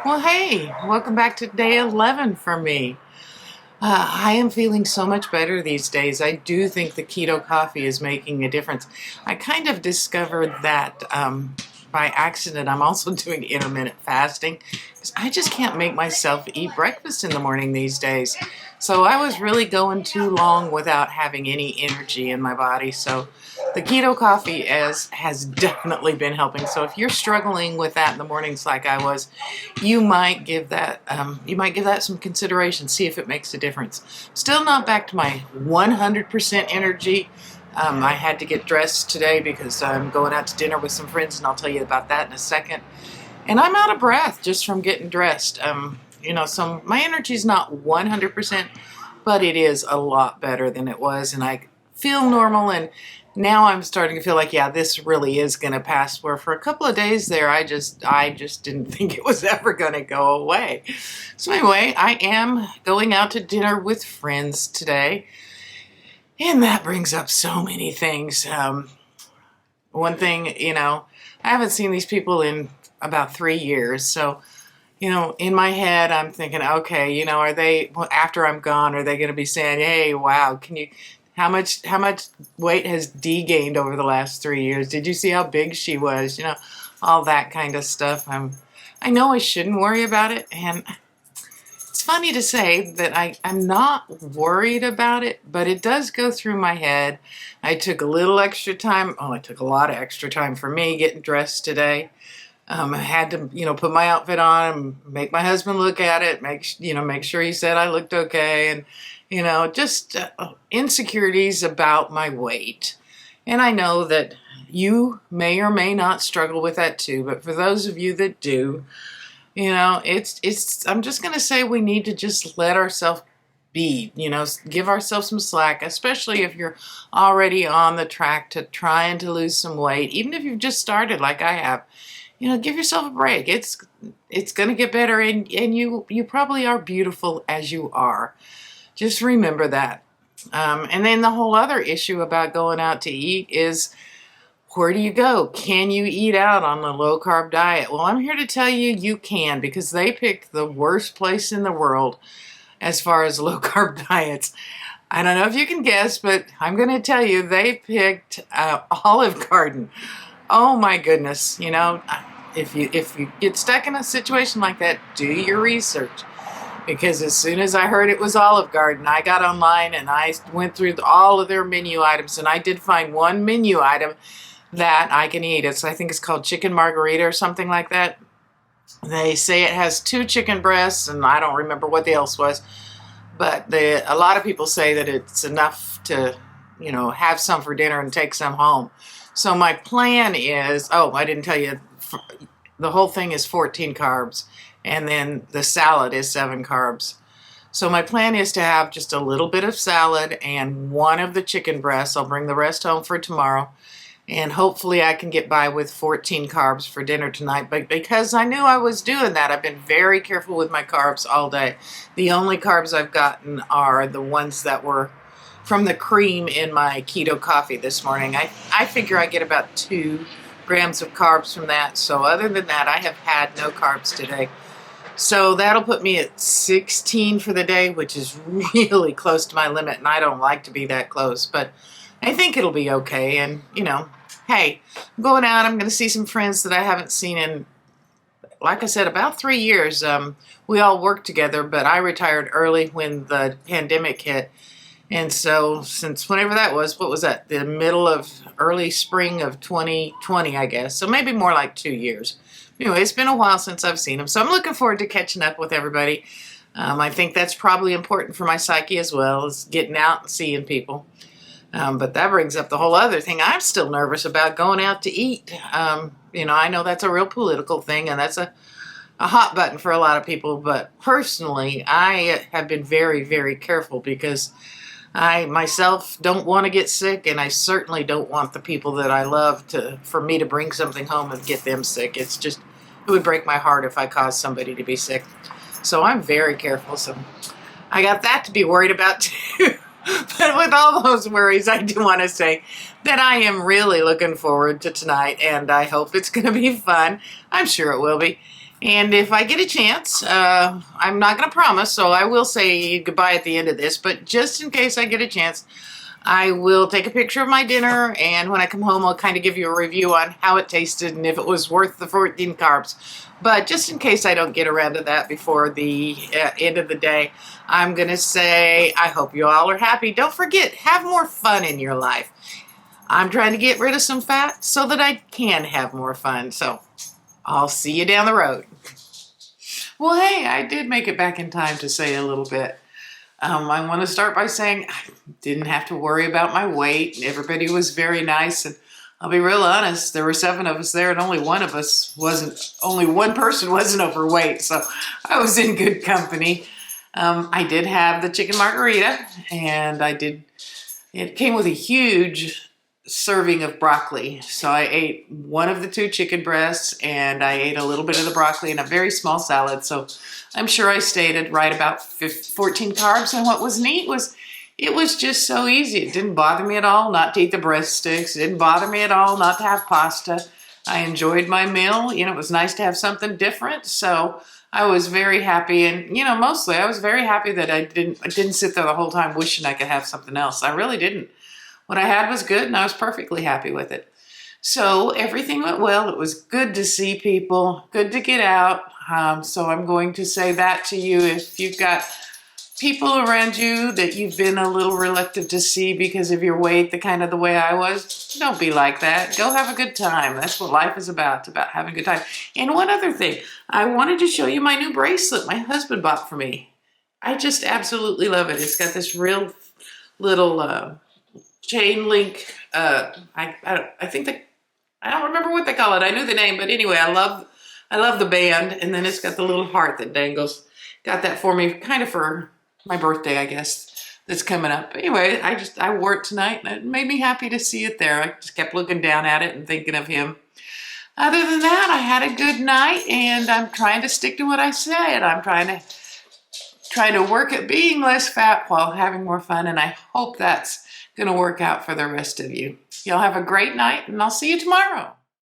Well, hey, welcome back to day 11 for me. I am feeling so much better these days. I do think the keto coffee is making a difference. I kind of discovered that by accident. I'm also doing intermittent fasting because I just can't make myself eat breakfast in the morning these days. So I was really going too long without having any energy in my body. So the keto coffee has definitely been helping. So if you're struggling with that in the mornings like I was, you might give that some consideration. See if it makes a difference. Still not back to my 100% energy. I had to get dressed today because I'm going out to dinner with some friends, and I'll tell you about that in a second. And I'm out of breath just from getting dressed. So my energy's not 100%, but it is a lot better than it was, and I feel normal. And now I'm starting to feel like, yeah, this really is going to pass. Where for a couple of days there, I just didn't think it was ever going to go away. So anyway, I am going out to dinner with friends today, and that brings up so many things. One thing, I haven't seen these people in about 3 years, so in my head, I'm thinking, okay, are they, after I'm gone, are they going to be saying, hey, wow, how much weight has Dee gained over the last 3 years? Did you see how big she was? All that kind of stuff. I know I shouldn't worry about it, and it's funny to say that I'm not worried about it, but it does go through my head. I took a little extra time. Oh, I took a lot of extra time for me getting dressed today. I had to, put my outfit on and make my husband look at it, make sure he said I looked okay, and, just insecurities about my weight. And I know that you may or may not struggle with that too, but for those of you that do, I'm just going to say we need to just let ourselves be, give ourselves some slack, especially if you're already on the track to trying to lose some weight, even if you've just started like I have. Give yourself a break. It's going to get better, and you probably are beautiful as you are. Just remember that. And then the whole other issue about going out to eat is, where do you go? Can you eat out on a low carb diet? Well, I'm here to tell you you can, because they picked the worst place in the world as far as low carb diets. I don't know if you can guess, but I'm going to tell you they picked Olive Garden. Oh my goodness, if you get stuck in a situation like that, do your research. Because as soon as I heard it was Olive Garden, I got online and I went through all of their menu items, and I did find one menu item that I can eat. I think it's called chicken margarita or something like that. They say it has 2 chicken breasts, and I don't remember what the else was. But a lot of people say that it's enough to, have some for dinner and take some home. So my plan is, I didn't tell you, the whole thing is 14 carbs, and then the salad is 7 carbs. So my plan is to have just a little bit of salad and one of the chicken breasts. I'll bring the rest home for tomorrow, and hopefully I can get by with 14 carbs for dinner tonight. But because I knew I was doing that, I've been very careful with my carbs all day. The only carbs I've gotten are the ones that were from the cream in my keto coffee this morning. I figure I get about 2 grams of carbs from that. So other than that, I have had no carbs today. So that'll put me at 16 for the day, which is really close to my limit, and I don't like to be that close, but I think it'll be okay. And, hey, I'm going out. I'm going to see some friends that I haven't seen in, like I said, about 3 years. We all worked together, but I retired early when the pandemic hit. And so since whenever that was, what was that? The middle of early spring of 2020, I guess. So maybe more like 2 years. Anyway, it's been a while since I've seen them. So I'm looking forward to catching up with everybody. I think that's probably important for my psyche as well, as getting out and seeing people. But that brings up the whole other thing. I'm still nervous about going out to eat. I know that's a real political thing, and that's a hot button for a lot of people. But personally, I have been very, very careful because I myself don't want to get sick, and I certainly don't want the people that I love for me to bring something home and get them sick. It would break my heart if I caused somebody to be sick. So I'm very careful. So I got that to be worried about too. But with all those worries, I do want to say that I am really looking forward to tonight, and I hope it's going to be fun. I'm sure it will be. And if I get a chance, I'm not going to promise, so I will say goodbye at the end of this, but just in case I get a chance, I will take a picture of my dinner, and when I come home, I'll kind of give you a review on how it tasted and if it was worth the 14 carbs. But just in case I don't get around to that before the end of the day, I'm going to say I hope you all are happy. Don't forget, have more fun in your life. I'm trying to get rid of some fat so that I can have more fun. So I'll see you down the road. Well, hey, I did make it back in time to say a little bit. I want to start by saying I didn't have to worry about my weight. Everybody was very nice, and I'll be real honest, there were 7 of us there and only one person wasn't overweight, so I was in good company. I did have the chicken margarita, and it came with a huge serving of broccoli. So I ate one of the 2 chicken breasts, and I ate a little bit of the broccoli and a very small salad. So I'm sure I stayed at right about 14 carbs. And what was neat was it was just so easy. It didn't bother me at all not to eat the breadsticks. It didn't bother me at all not to have pasta. I enjoyed my meal. You know, it was nice to have something different. So I was very happy. And, you know, mostly I was very happy that I didn't sit there the whole time wishing I could have something else. I really didn't. What I had was good, and I was perfectly happy with it. So everything went well. It was good to see people, good to get out. So I'm going to say that to you. If you've got people around you that you've been a little reluctant to see because of your weight, the way I was, don't be like that. Go have a good time. That's what life is about. It's about having a good time. And one other thing, I wanted to show you my new bracelet my husband bought for me. I just absolutely love it. It's got this real little chain link, I don't remember what they call it. I knew the name, but anyway, I love the band, and then it's got the little heart that dangles. Got that for me, kind of for my birthday, I guess, that's coming up. Anyway, I wore it tonight, and it made me happy to see it there. I just kept looking down at it and thinking of him. Other than that, I had a good night, and I'm trying to stick to what I said. I'm trying to work at being less fat while having more fun, and I hope that's going to work out for the rest of you. Y'all have a great night, and I'll see you tomorrow.